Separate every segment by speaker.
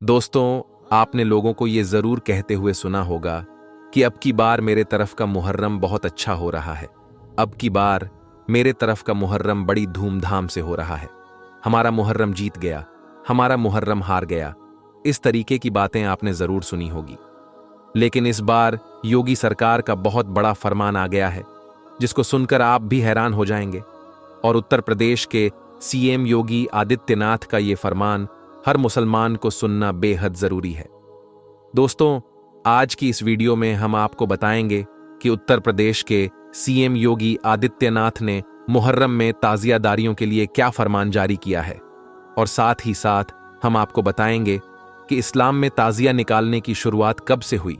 Speaker 1: दोस्तों, आपने लोगों को ये जरूर कहते हुए सुना होगा कि अब की बार मेरे तरफ का मुहर्रम बहुत अच्छा हो रहा है। अब की बार मेरे तरफ का मुहर्रम बड़ी धूमधाम से हो रहा है। हमारा मुहर्रम जीत गया, हमारा मुहर्रम हार गया। इस तरीके की बातें आपने जरूर सुनी होगी। लेकिन इस बार योगी सरकार का बहुत बड़ा फरमान आ गया है, जिसको सुनकर आप भी हैरान हो जाएंगे। और उत्तर प्रदेश के सीएम योगी आदित्यनाथ का ये फरमान हर मुसलमान को सुनना बेहद जरूरी है। दोस्तों, आज की इस वीडियो में हम आपको बताएंगे कि उत्तर प्रदेश के सीएम योगी आदित्यनाथ ने मुहर्रम में ताजियादारियों के लिए क्या फरमान जारी किया है, और साथ ही साथ हम आपको बताएंगे कि इस्लाम में ताजिया निकालने की शुरुआत कब से हुई,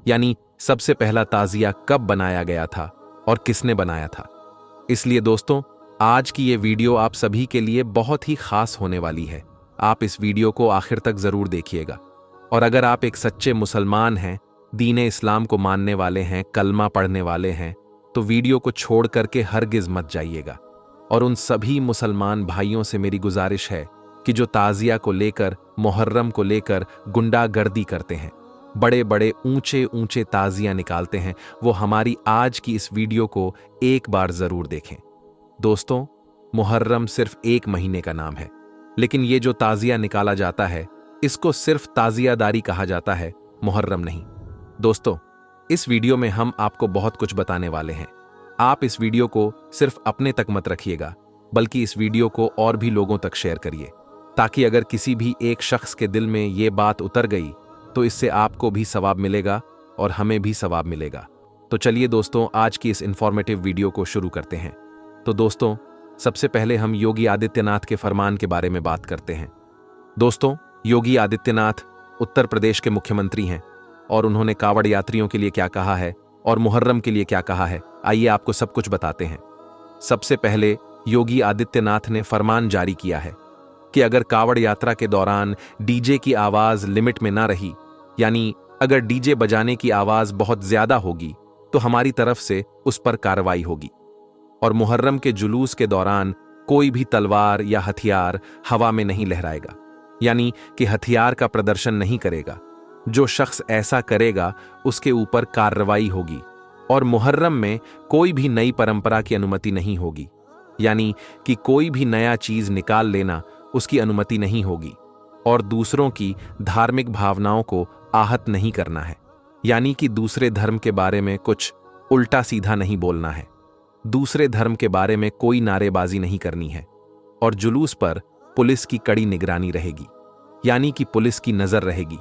Speaker 1: यानी सबसे पहला ताजिया कब बनाया गया था और किसने बनाया था। इसलिए दोस्तों, आज की ये वीडियो आप सभी के लिए बहुत ही खास होने वाली है। आप इस वीडियो को आखिर तक जरूर देखिएगा। और अगर आप एक सच्चे मुसलमान हैं, दीन इस्लाम को मानने वाले हैं, कलमा पढ़ने वाले हैं, तो वीडियो को छोड़ करके हरगिज मत जाइएगा। और उन सभी मुसलमान भाइयों से मेरी गुजारिश है कि जो ताजिया को लेकर, मुहर्रम को लेकर गुंडागर्दी करते हैं, बड़े बड़े ऊंचे ऊंचे ताजिया निकालते हैं, वो हमारी आज की इस वीडियो को एक बार जरूर देखें। दोस्तों, मुहर्रम सिर्फ एक महीने का नाम है, लेकिन ये जो ताजिया निकाला जाता है, इसको सिर्फ ताजियादारी कहा जाता है, मुहर्रम नहीं। दोस्तों, इस वीडियो में हम आपको बहुत कुछ बताने वाले हैं। आप इस वीडियो को सिर्फ अपने तक मत रखिएगा, बल्कि इस वीडियो को और भी लोगों तक शेयर करिए, ताकि अगर किसी भी एक शख्स के दिल में ये बात उतर गई तो इससे आपको भी सवाब मिलेगा और हमें भी सवाब मिलेगा। तो चलिए दोस्तों, आज की इस इंफॉर्मेटिव वीडियो को शुरू करते हैं। तो दोस्तों, सबसे पहले हम योगी आदित्यनाथ के फरमान के बारे में बात करते हैं। दोस्तों, योगी आदित्यनाथ उत्तर प्रदेश के मुख्यमंत्री हैं, और उन्होंने कावड़ यात्रियों के लिए क्या कहा है और मुहर्रम के लिए क्या कहा है, आइए आपको सब कुछ बताते हैं। सबसे पहले योगी आदित्यनाथ ने फरमान जारी किया है कि अगर कावड़ यात्रा के दौरान डीजे की आवाज लिमिट में ना रही, यानी अगर डीजे बजाने की आवाज बहुत ज्यादा होगी, तो हमारी तरफ से उस पर कार्रवाई होगी। और मुहर्रम के जुलूस के दौरान कोई भी तलवार या हथियार हवा में नहीं लहराएगा, यानी कि हथियार का प्रदर्शन नहीं करेगा। जो शख्स ऐसा करेगा उसके ऊपर कार्रवाई होगी। और मुहर्रम में कोई भी नई परंपरा की अनुमति नहीं होगी, यानी कि कोई भी नया चीज निकाल लेना उसकी अनुमति नहीं होगी। और दूसरों की धार्मिक भावनाओं को आहत नहीं करना है, यानी कि दूसरे धर्म के बारे में कुछ उल्टा सीधा नहीं बोलना है, दूसरे धर्म के बारे में कोई नारेबाजी नहीं करनी है। और जुलूस पर पुलिस की कड़ी निगरानी रहेगी, यानी कि पुलिस की नजर रहेगी।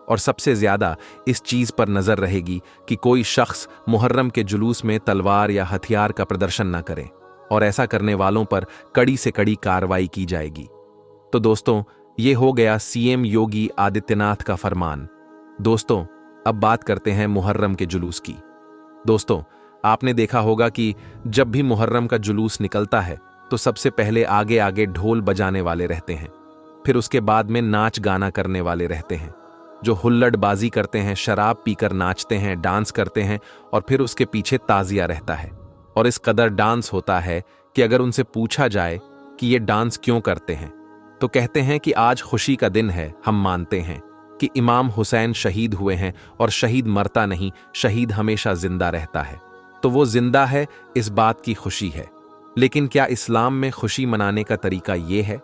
Speaker 1: और सबसे ज्यादा इस चीज पर नजर रहेगी कि कोई शख्स मुहर्रम के जुलूस में तलवार या हथियार का प्रदर्शन न करे, और ऐसा करने वालों पर कड़ी से कड़ी कार्रवाई की जाएगी। तो दोस्तों, ये हो गया सीएम योगी आदित्यनाथ का फरमान। दोस्तों, अब बात करते हैं मुहर्रम के जुलूस की। दोस्तों, आपने देखा होगा कि जब भी मुहर्रम का जुलूस निकलता है तो सबसे पहले आगे आगे ढोल बजाने वाले रहते हैं, फिर उसके बाद में नाच गाना करने वाले रहते हैं, जो हुल्लड़बाजी करते हैं, शराब पीकर नाचते हैं, डांस करते हैं, और फिर उसके पीछे ताजिया रहता है। और इस कदर डांस होता है कि अगर उनसे पूछा जाए कि ये डांस क्यों करते हैं, तो कहते हैं कि आज खुशी का दिन है, हम मानते हैं कि इमाम हुसैन शहीद हुए हैं, और शहीद मरता नहीं, शहीद हमेशा जिंदा रहता है। तो वो जिंदा है, इस बात की खुशी है। लेकिन क्या इस्लाम में खुशी मनाने का तरीका ये है?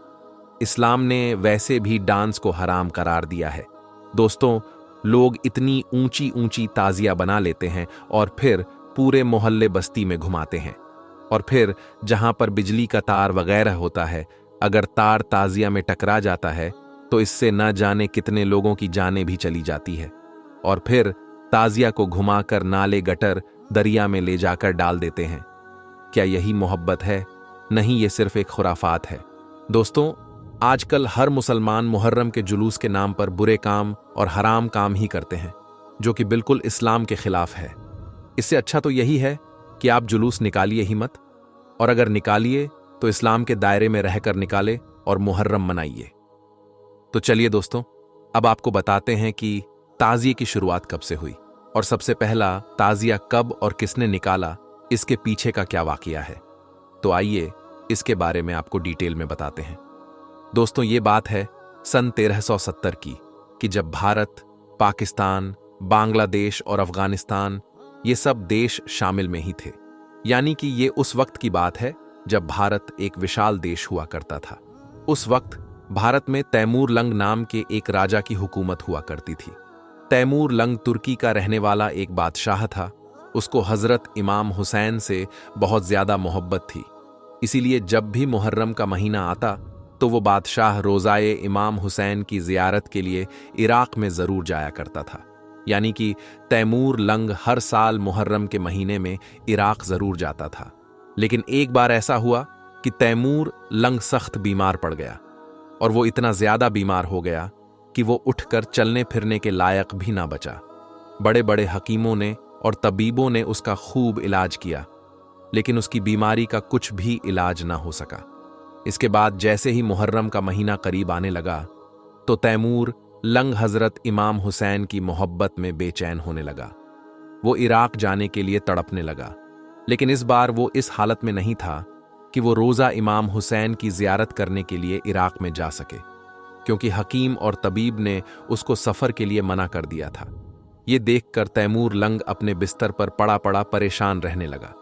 Speaker 1: इस्लाम ने वैसे भी डांस को हराम करार दिया है। दोस्तों, लोग इतनी ऊंची ऊंची ताजिया बना लेते हैं और फिर पूरे मोहल्ले बस्ती में घुमाते हैं। और फिर जहां पर बिजली का तार वगैरह होता है, अगर तार ताजिया में टकरा जाता है तो इससे न जाने कितने लोगों की जानें भी चली जाती है। और फिर ताजिया को घुमाकर नाले, गटर, दरिया में ले जाकर डाल देते हैं। क्या यही मोहब्बत है? नहीं, ये सिर्फ एक खुराफात है। दोस्तों, आजकल हर मुसलमान मुहर्रम के जुलूस के नाम पर बुरे काम और हराम काम ही करते हैं, जो कि बिल्कुल इस्लाम के खिलाफ है। इससे अच्छा तो यही है कि आप जुलूस निकालिए ही मत, और अगर निकालिए तो इस्लाम के दायरे में रहकर निकाले और मुहर्रम मनाइए। तो चलिए दोस्तों, अब आपको बताते हैं कि ताजिए की शुरुआत कब से हुई, और सबसे पहला ताजिया कब और किसने निकाला, इसके पीछे का क्या वाकया है। तो आइए इसके बारे में आपको डिटेल में बताते हैं। दोस्तों, ये बात है सन 1370 की, कि जब भारत, पाकिस्तान, बांग्लादेश और अफगानिस्तान ये सब देश शामिल में ही थे। यानी कि ये उस वक्त की बात है जब भारत एक विशाल देश हुआ करता था। उस वक्त भारत में तैमूर लंग नाम के एक राजा की हुकूमत हुआ करती थी। तैमूर लंग तुर्की का रहने वाला एक बादशाह था। उसको हजरत इमाम हुसैन से बहुत ज्यादा मोहब्बत थी। इसीलिए जब भी मुहर्रम का महीना आता तो वो बादशाह रोज़ाए इमाम हुसैन की जियारत के लिए इराक में ज़रूर जाया करता था। यानी कि तैमूर लंग हर साल मुहर्रम के महीने में इराक ज़रूर जाता था। लेकिन एक बार ऐसा हुआ कि तैमूर लंग सख्त बीमार पड़ गया और वो इतना ज़्यादा बीमार हो गया कि वो उठकर चलने फिरने के लायक भी ना बचा। बड़े बड़े हकीमों ने और तबीबों ने उसका खूब इलाज किया, लेकिन उसकी बीमारी का कुछ भी इलाज ना हो सका। इसके बाद जैसे ही मुहर्रम का महीना करीब आने लगा तो तैमूर लंग हजरत इमाम हुसैन की मोहब्बत में बेचैन होने लगा। वो इराक जाने के लिए तड़पने लगा, लेकिन इस बार वो इस हालत में नहीं था कि वो रोज़ा इमाम हुसैन की जियारत करने के लिए इराक में जा सके, क्योंकि हकीम और तबीब ने उसको सफ़र के लिए मना कर दिया था। ये देखकर तैमूर लंग अपने बिस्तर पर पड़ा पड़ा परेशान रहने लगा।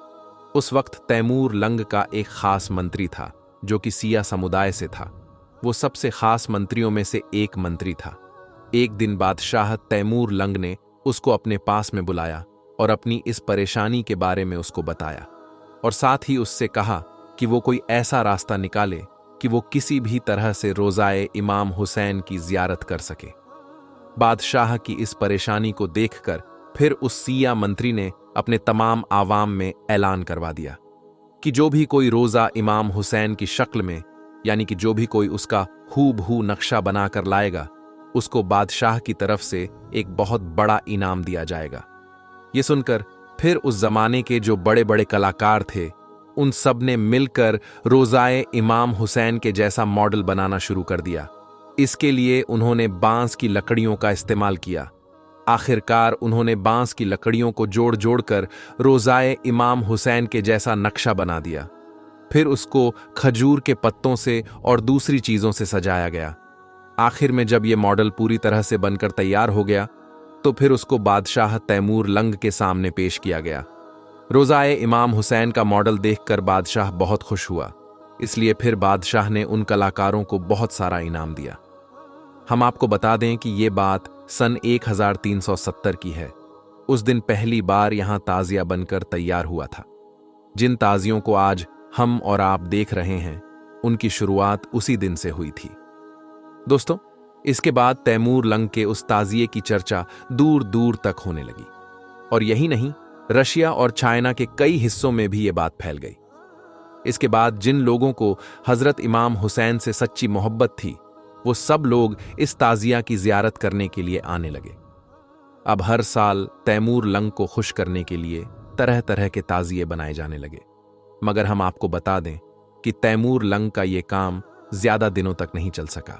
Speaker 1: उस वक्त तैमूर लंग का एक खास मंत्री था जो कि सिया समुदाय से था। वो सबसे खास मंत्रियों में से एक मंत्री था। एक दिन बादशाह तैमूर लंग ने उसको अपने पास में बुलाया और अपनी इस परेशानी के बारे में उसको बताया, और साथ ही उससे कहा कि वो कोई ऐसा रास्ता निकाले कि वो किसी भी तरह से रोज़ाए इमाम हुसैन की जियारत कर सके। बादशाह की इस परेशानी को देखकर फिर उस सिया मंत्री ने अपने तमाम आवाम में ऐलान करवा दिया कि जो भी कोई रोज़ा इमाम हुसैन की शक्ल में, यानी कि जो भी कोई उसका हूबहू नक्शा बनाकर लाएगा, उसको बादशाह की तरफ से एक बहुत बड़ा इनाम दिया जाएगा। ये सुनकर फिर उस जमाने के जो बड़े बड़े कलाकार थे उन सब ने मिलकर रोज़ाए इमाम हुसैन के जैसा मॉडल बनाना शुरू कर दिया। इसके लिए उन्होंने बांस की लकड़ियों का इस्तेमाल किया। आखिरकार उन्होंने बांस की लकड़ियों को जोड़ जोड़कर रोज़ाए इमाम हुसैन के जैसा नक्शा बना दिया। फिर उसको खजूर के पत्तों से और दूसरी चीज़ों से सजाया गया। आखिर में जब ये मॉडल पूरी तरह से बनकर तैयार हो गया तो फिर उसको बादशाह तैमूर लंग के सामने पेश किया गया। रोज़ाए इमाम हुसैन का मॉडल देखकर बादशाह बहुत खुश हुआ, इसलिए फिर बादशाह ने उन कलाकारों को बहुत सारा इनाम दिया। हम आपको बता दें कि ये बात सन 1370 की है। उस दिन पहली बार यहां ताजिया बनकर तैयार हुआ था। जिन ताजियों को आज हम और आप देख रहे हैं उनकी शुरुआत उसी दिन से हुई थी। दोस्तों, इसके बाद तैमूर लंग के उस ताजिए की चर्चा दूर दूर तक होने लगी, और यही नहीं, रशिया और चाइना के कई हिस्सों में भी ये बात फैल गई। इसके बाद जिन लोगों को हजरत इमाम हुसैन से सच्ची मोहब्बत थी वो सब लोग इस ताजिया की जियारत करने के लिए आने लगे। अब हर साल तैमूर लंग को खुश करने के लिए तरह तरह के ताजिए बनाए जाने लगे। मगर हम आपको बता दें कि तैमूर लंग का ये काम ज्यादा दिनों तक नहीं चल सका,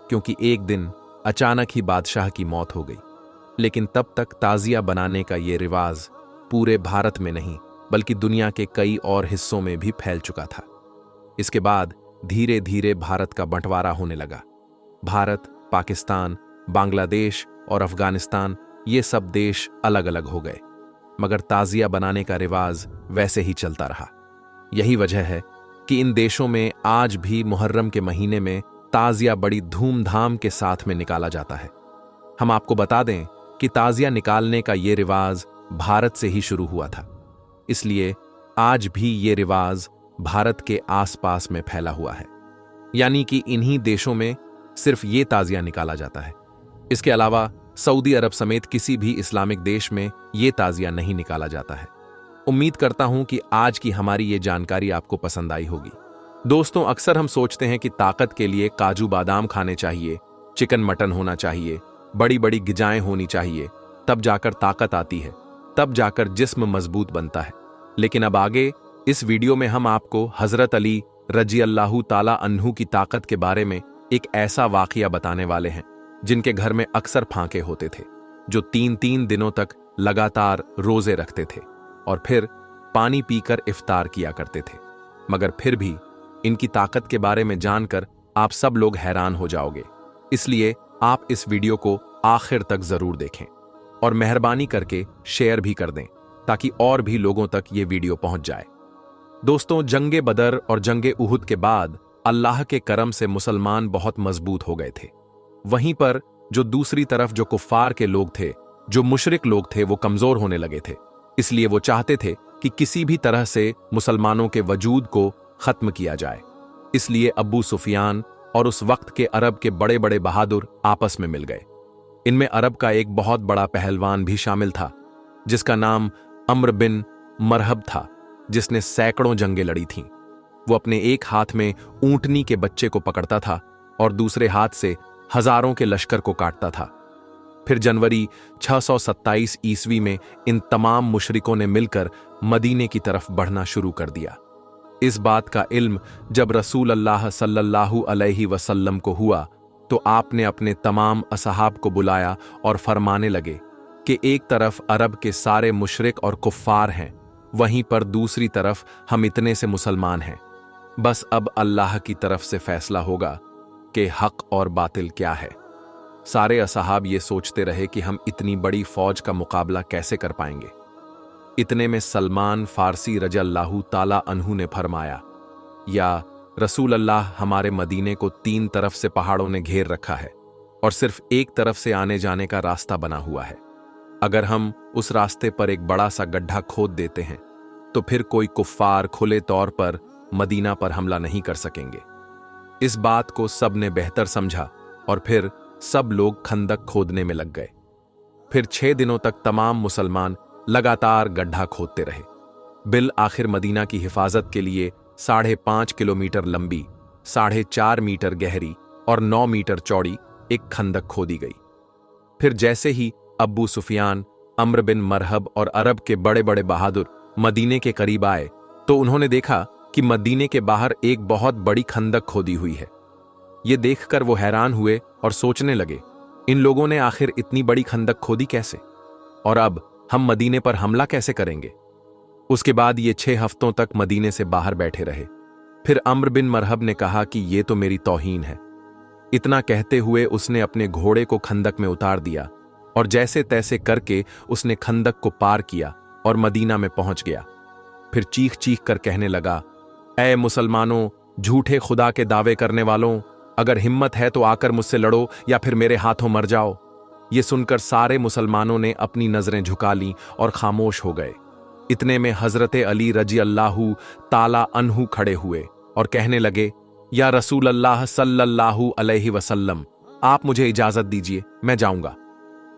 Speaker 1: क्योंकि एक दिन अचानक ही बादशाह की मौत हो गई। लेकिन तब तक ताजिया बनाने का ये रिवाज पूरे भारत में नहीं बल्कि दुनिया के कई और हिस्सों में भी फैल चुका था। इसके बाद धीरे धीरे भारत का बंटवारा होने लगा। भारत, पाकिस्तान, बांग्लादेश और अफगानिस्तान ये सब देश अलग अलग हो गए, मगर ताजिया बनाने का रिवाज वैसे ही चलता रहा। यही वजह है कि इन देशों में आज भी मुहर्रम के महीने में ताजिया बड़ी धूमधाम के साथ में निकाला जाता है। हम आपको बता दें कि ताजिया निकालने का ये रिवाज भारत से ही शुरू हुआ था, इसलिए आज भी ये रिवाज भारत के आसपास में फैला हुआ है। यानी कि इन्हीं देशों में सिर्फ ये ताजिया निकाला जाता है। इसके अलावा सऊदी अरब समेत किसी भी इस्लामिक देश में ये ताजिया नहीं निकाला जाता है। उम्मीद करता हूं कि आज की हमारी ये जानकारी आपको पसंद आई होगी। दोस्तों, अक्सर हम सोचते हैं कि ताकत के लिए काजू बादाम खाने चाहिए, चिकन मटन होना चाहिए, बड़ी बड़ी गिजाएं होनी चाहिए, तब जाकर ताकत आती है, तब जाकर जिस्म मजबूत बनता है। लेकिन अब आगे इस वीडियो में हम आपको हजरत अली रजी अल्लाहु ताला अन्हु की ताकत के बारे में एक ऐसा वाकया बताने वाले हैं जिनके घर में अक्सर फांके होते थे, जो 3-3 दिनों तक लगातार रोजे रखते थे और फिर पानी पीकर इफ्तार किया करते थे। मगर फिर भी इनकी ताकत के बारे में जानकर आप सब लोग हैरान हो जाओगे। इसलिए आप इस वीडियो को आखिर तक जरूर देखें और मेहरबानी करके शेयर भी कर दें ताकि और भी लोगों तक ये वीडियो पहुंच जाए। दोस्तों, जंगे बदर और जंगे उहुद के बाद अल्लाह के करम से मुसलमान बहुत मजबूत हो गए थे। वहीं पर जो दूसरी तरफ जो कुफ्फार के लोग थे, जो मुशरिक लोग थे, वो कमजोर होने लगे थे। इसलिए वो चाहते थे कि किसी भी तरह से मुसलमानों के वजूद को खत्म किया जाए। इसलिए अब्बू सुफियान और उस वक्त के अरब के बड़े बड़े बहादुर आपस में मिल गए। इनमें अरब का एक बहुत बड़ा पहलवान भी शामिल था जिसका नाम अम्र बिन मरहब था, जिसने सैकड़ों जंगें लड़ी थीं। वो अपने एक हाथ में ऊंटनी के बच्चे को पकड़ता था और दूसरे हाथ से हजारों के लश्कर को काटता था। फिर जनवरी 627 ईस्वी में इन तमाम मुशरिकों ने मिलकर मदीने की तरफ बढ़ना शुरू कर दिया। इस बात का इल्म जब रसूल अल्लाह सल्लल्लाहु अलैहि वसल्लम को हुआ तो आपने अपने तमाम असहाब को बुलाया और फरमाने लगे कि एक तरफ अरब के सारे मुशरिक और कुफ्फार हैं, वहीं पर दूसरी तरफ हम इतने से मुसलमान हैं। बस अब अल्लाह की तरफ से फैसला होगा कि हक और बातिल क्या है। सारे असहाब ये सोचते रहे कि हम इतनी बड़ी फौज का मुकाबला कैसे कर पाएंगे। इतने में सलमान फारसी रज़ियल्लाहु ताला अन्हु ने फरमाया, या रसूल अल्लाह, हमारे मदीने को 3 तरफ से पहाड़ों ने घेर रखा है और सिर्फ एक तरफ से आने जाने का रास्ता बना हुआ है। अगर हम उस रास्ते पर एक बड़ा सा गड्ढा खोद देते हैं तो फिर कोई कुफ्फार खुले तौर पर मदीना पर हमला नहीं कर सकेंगे। इस बात को सब ने बेहतर समझा और फिर सब लोग खंदक खोदने में लग गए। फिर 6 दिनों तक तमाम मुसलमान लगातार गड्ढा खोदते रहे। बिल आखिर मदीना की हिफाजत के लिए 5.5 किलोमीटर लंबी, 4.5 मीटर गहरी और 9 मीटर चौड़ी एक खंदक खोदी गई। फिर जैसे ही अब्बू सुफियान, अम्र बिन मरहब और अरब के बड़े बड़े बहादुर मदीने के करीब आए तो उन्होंने देखा कि मदीने के बाहर एक बहुत बड़ी खंदक खोदी हुई है। ये देखकर वो हैरान हुए और सोचने लगे, इन लोगों ने आखिर इतनी बड़ी खंदक खोदी कैसे, और अब हम मदीने पर हमला कैसे करेंगे। उसके बाद ये 6 हफ्तों तक मदीने से बाहर बैठे रहे। फिर अम्र बिन मरहब ने कहा कि ये तो मेरी तौहीन है। इतना कहते हुए उसने अपने घोड़े को खंदक में उतार दिया और जैसे तैसे करके उसने खंदक को पार किया और मदीना में पहुंच गया। फिर चीख चीख कर कहने लगा, ऐ मुसलमानों, झूठे खुदा के दावे करने वालों, अगर हिम्मत है तो आकर मुझसे लड़ो या फिर मेरे हाथों मर जाओ। ये सुनकर सारे मुसलमानों ने अपनी नजरें झुका लीं और खामोश हो गए। इतने में हजरते अली रज़ियल्लाहु ताला अन्हु खड़े हुए और कहने लगे, या रसूल अल्लाह सल्लल्लाहु अलैहि वसल्लम, आप मुझे इजाजत दीजिए, मैं जाऊंगा।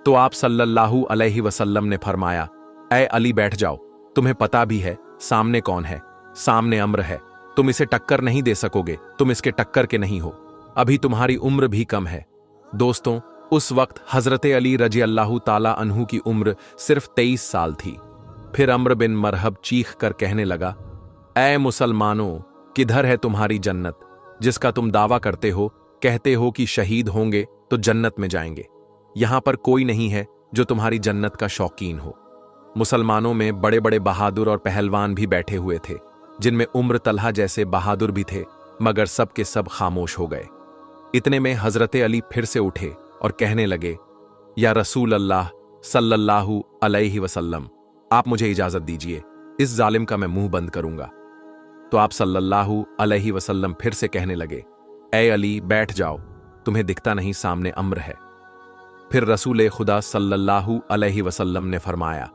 Speaker 1: तो आप सल्लल्लाहु अलैहि वसल्लम ने फरमाया, ऐ अली बैठ जाओ, तुम्हें पता भी है सामने कौन है, सामने अम्र है, तुम इसे टक्कर नहीं दे सकोगे, तुम इसके टक्कर के नहीं हो, अभी तुम्हारी उम्र भी कम है। दोस्तों, उस वक्त हजरते अली रज़ियल्लाहु ताला अन्हु की उम्र सिर्फ 23 साल थी। फिर अम्र बिन मरहब चीख कर कहने लगा, ऐ मुसलमानों, किधर है तुम्हारी जन्नत जिसका तुम दावा करते हो, कहते हो कि शहीद होंगे तो जन्नत में जाएंगे। यहां पर कोई नहीं है जो तुम्हारी जन्नत का शौकीन हो। मुसलमानों में बड़े बड़े बहादुर और पहलवान भी बैठे हुए थे, जिनमें उम्र तलहा जैसे बहादुर भी थे, मगर सब के सब खामोश हो गए। इतने में हजरते अली फिर से उठे और कहने लगे, या रसूल अल्लाह सल्लल्लाहु अलैहि वसल्लम, आप मुझे इजाजत दीजिए, इस जालिम का मैं मुंह बंद करूंगा। तो आप सल्लल्लाहु अलैहि वसल्लम फिर से कहने लगे, ऐ अली बैठ जाओ, तुम्हें दिखता नहीं सामने अम्र है। फिर रसूल खुदा सल्लल्लाहु अलैहि वसल्लम ने फरमाया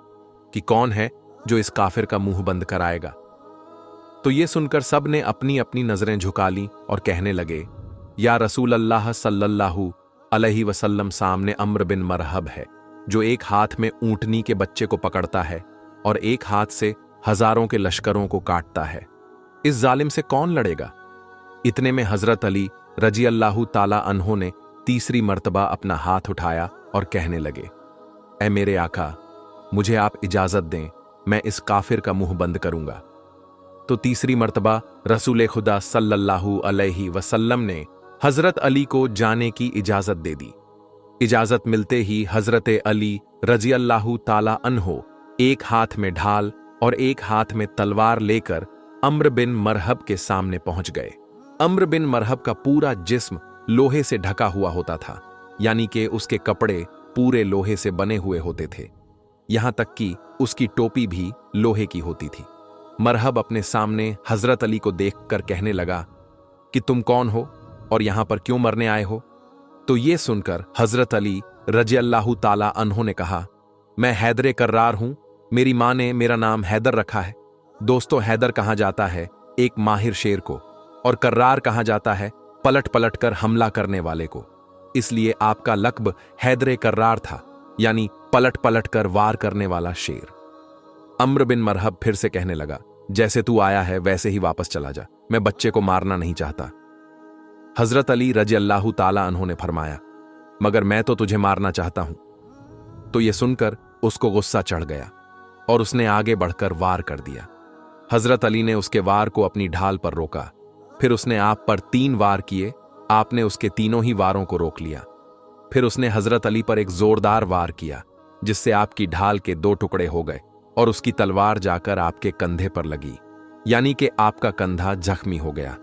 Speaker 1: कि कौन है जो इस काफिर का मुंह बंद कराएगा। तो ये सुनकर सब ने अपनी अपनी नजरें झुका ली और कहने लगे, या रसूल अल्लाह सल्लल्लाहु अलैहि वसल्लम, सामने अम्र बिन मरहब है जो एक हाथ में ऊंटनी के बच्चे को पकड़ता है और एक हाथ से हजारों के लश्करों को काटता है। इस जालिम से कौन लड़ेगा। इतने में हजरत अली रज़ियल्लाहु ताला अन्हो ने तीसरी मर्तबा अपना हाथ उठाया और कहने लगे, ऐ मेरे आका, मुझे आप इजाजत दें, मैं इस काफिर का मुंह बंद करूंगा। तो तीसरी मर्तबा रसूल खुदा सल्लल्लाहु अलैहि वसल्लम ने हजरत अली को जाने की इजाजत दे दी। इजाजत मिलते ही हजरत अली रज़ियल्लाहु ताला अन्हो एक हाथ में ढाल और एक हाथ में तलवार लेकर अम्र बिन मरहब के सामने पहुंच गए। अम्र बिन मरहब का पूरा जिस्म लोहे से ढका हुआ होता था, यानी कि उसके कपड़े पूरे लोहे से बने हुए होते थे, यहां तक कि उसकी टोपी भी लोहे की होती थी। मरहब अपने सामने हजरत अली को देखकर कहने लगा कि तुम कौन हो और यहां पर क्यों मरने आए हो? तो ये सुनकर हजरत अली रज़ियल्लाहु ताला अन्हु ने कहा, मैं हैदर कर्रार हूं, मेरी मां ने मेरा नाम हैदर रखा है। दोस्तों, हैदर कहा जाता है एक माहिर शेर को, और कर्रार कहा जाता है पलट पलट कर हमला करने वाले को। इसलिए आपका लक़ब हैदर कर्रार था, यानी पलट पलट कर वार करने वाला शेर। अम्र बिन मरहब फिर से कहने लगा, जैसे तू आया है वैसे ही वापस चला जा, मैं बच्चे को मारना नहीं चाहता। हजरत अली रज़ियल्लाहु ताला अन्हु ने फरमाया, मगर मैं तो तुझे मारना चाहता हूं। तो यह सुनकर उसको गुस्सा चढ़ गया और उसने आगे बढ़कर वार कर दिया। हजरत अली ने उसके वार को अपनी ढाल पर रोका, फिर उसने आप पर 3 वार किए, आपने उसके तीनों ही वारों को रोक लिया। फिर उसने हजरत अली पर एक जोरदार वार किया, जिससे आपकी ढाल के 2 टुकड़े हो गए और उसकी तलवार जाकर आपके कंधे पर लगी, यानी कि आपका कंधा जख्मी हो गया।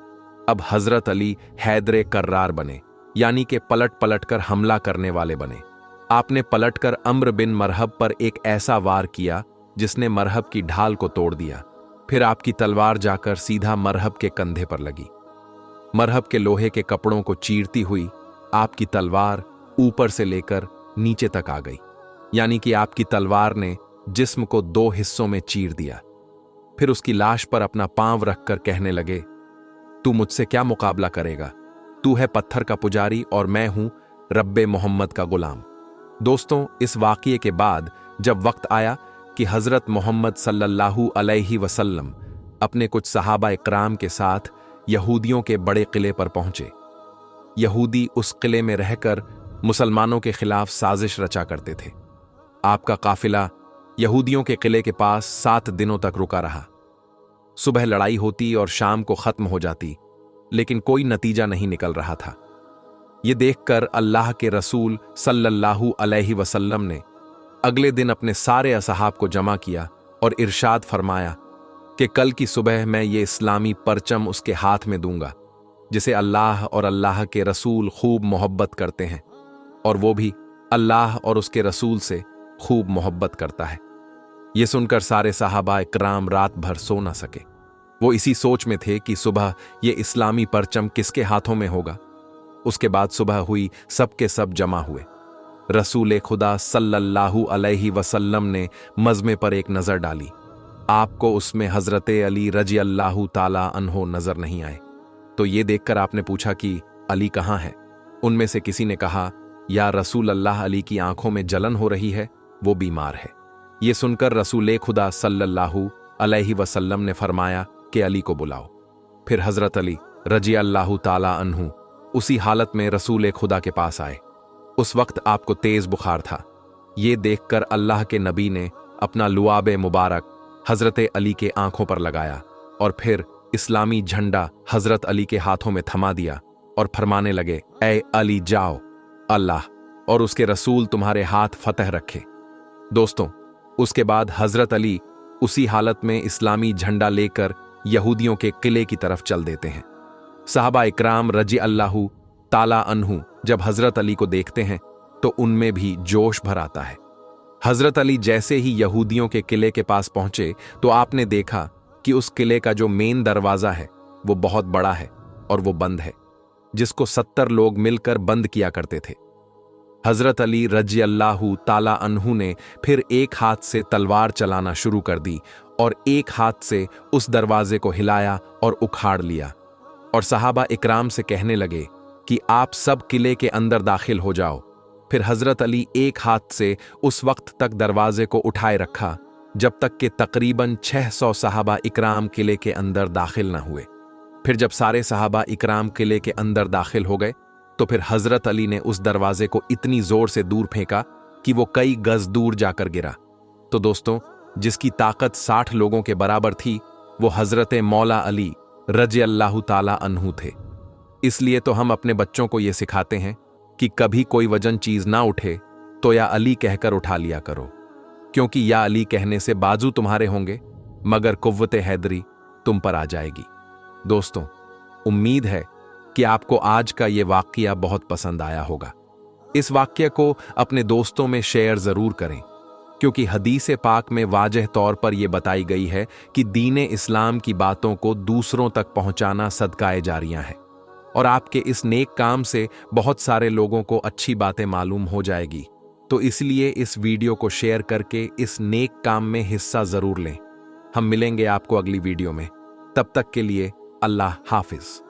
Speaker 1: अब हजरत अली हैदर कर्रार बने, यानी कि पलट पलट कर हमला करने वाले बने। आपने पलटकर अम्र बिन मरहब पर एक ऐसा वार किया जिसने मरहब की ढाल को तोड़ दिया। फिर आपकी तलवार जाकर सीधा मरहब के कंधे पर लगी। मरहब के लोहे के कपड़ों को चीरती हुई आपकी तलवार ऊपर से लेकर नीचे तक आ गई, यानी कि आपकी तलवार ने जिस्म को 2 हिस्सों में चीर दिया। फिर उसकी लाश पर अपना पांव रखकर कहने लगे, तू मुझसे क्या मुकाबला करेगा? तू है पत्थर का पुजारी और मैं हूं रब्बे मोहम्मद का गुलाम। दोस्तों, इस वाक़ये के बाद जब वक्त आया कि हजरत मोहम्मद सल्लल्लाहु अलैहि वसल्लम अपने कुछ सहाबा इकराम के साथ यहूदियों के बड़े किले पर पहुंचे। यहूदी उस किले में रहकर मुसलमानों के खिलाफ साजिश रचा करते थे। आपका काफिला यहूदियों के किले के पास 7 दिनों तक रुका रहा। सुबह लड़ाई होती और शाम को खत्म हो जाती, लेकिन कोई नतीजा नहीं निकल रहा था। यह देखकर अल्लाह के रसूल सल्लल्लाहु अलैहि वसल्लम ने अगले दिन अपने सारे असहाब को जमा किया और इरशाद फरमाया कि कल की सुबह मैं ये इस्लामी परचम उसके हाथ में दूंगा जिसे अल्लाह और अल्लाह के रसूल खूब मोहब्बत करते हैं, और वो भी अल्लाह और उसके रसूल से खूब मोहब्बत करता है। ये सुनकर सारे सहाबा इकराम रात भर सो न सके। वो इसी सोच में थे कि सुबह ये इस्लामी परचम किसके हाथों में होगा। उसके बाद सुबह हुई, सबके सब जमा हुए। रसूल खुदा सल्लल्लाहु अलैहि वसल्लम ने मज़मे पर एक नज़र डाली। आपको उसमें हज़रत अली रज़ियल्लाहु ताला अन्हो नज़र नहीं आए। तो ये देखकर आपने पूछा कि अली कहाँ है? उनमें से किसी ने कहा, या रसूल अल्लाह, अली की आंखों में जलन हो रही है, वो बीमार है। ये सुनकर रसूल खुदा सल्लल्लाहु अलैहि वसल्लम ने फरमाया कि अली को बुलाओ। फिर हज़रत अली रज़ियल्लाहु ताला अन्हु उसी हालत में रसूल खुदा के पास आए। उस वक्त आपको तेज बुखार था। ये देखकर अल्लाह के नबी ने अपना लुआब मुबारक हज़रत अली के आंखों पर लगाया और फिर इस्लामी झंडा हज़रत अली के हाथों में थमा दिया और फरमाने लगे, ए अली जाओ, अल्लाह और उसके रसूल तुम्हारे हाथ फतह रखे। दोस्तों, उसके बाद हज़रत अली उसी हालत में इस्लामी झंडा लेकर यहूदियों के किले की तरफ चल देते हैं। साहबा इकराम रज़ियल्लाहु ताला अन्हु जब हज़रत अली को देखते हैं तो उनमें भी जोश भर आता है। हज़रत अली जैसे ही यहूदियों के किले के पास पहुंचे तो आपने देखा कि उस किले का जो मेन दरवाज़ा है वो बहुत बड़ा है और वो बंद है, जिसको 70 लोग मिलकर बंद किया करते थे। हज़रत अली रज़ियल्लाहु ताला अन्हु ने फिर एक हाथ से तलवार चलाना शुरू कर दी और एक हाथ से उस दरवाजे को हिलाया और उखाड़ लिया और सहाबा इकराम से कहने लगे कि आप सब किले के अंदर दाखिल हो जाओ। फिर हज़रत अली एक हाथ से उस वक्त तक दरवाजे को उठाए रखा जब तक कि तकरीबन 600 सहाबा इकराम किले के अंदर दाखिल न हुए। फिर जब सारे सहाबा इकराम किले के अंदर दाखिल हो गए तो फिर हज़रत अली ने उस दरवाजे को इतनी जोर से दूर फेंका कि वो कई गज दूर जाकर गिरा। तो दोस्तों, जिसकी ताकत 60 लोगों के बराबर थी वो हज़रत मौला अली रज़ियल्लाहु ताला अन्हु थे। इसलिए तो हम अपने बच्चों को ये सिखाते हैं कि कभी कोई वजन चीज ना उठे तो या अली कहकर उठा लिया करो, क्योंकि या अली कहने से बाजू तुम्हारे होंगे मगर कुव्वत हैदरी तुम पर आ जाएगी। दोस्तों, उम्मीद है कि आपको आज का ये वाक़या बहुत पसंद आया होगा। इस वाक्य को अपने दोस्तों में शेयर जरूर करें, क्योंकि हदीस पाक में वाजह तौर पर यह बताई गई है कि दीन इस्लाम की बातों को दूसरों तक पहुंचाना सदकाए जारियां है, और आपके इस नेक काम से बहुत सारे लोगों को अच्छी बातें मालूम हो जाएगी। तो इसलिए इस वीडियो को शेयर करके इस नेक काम में हिस्सा जरूर लें। हम मिलेंगे आपको अगली वीडियो में। तब तक के लिए अल्लाह हाफिज।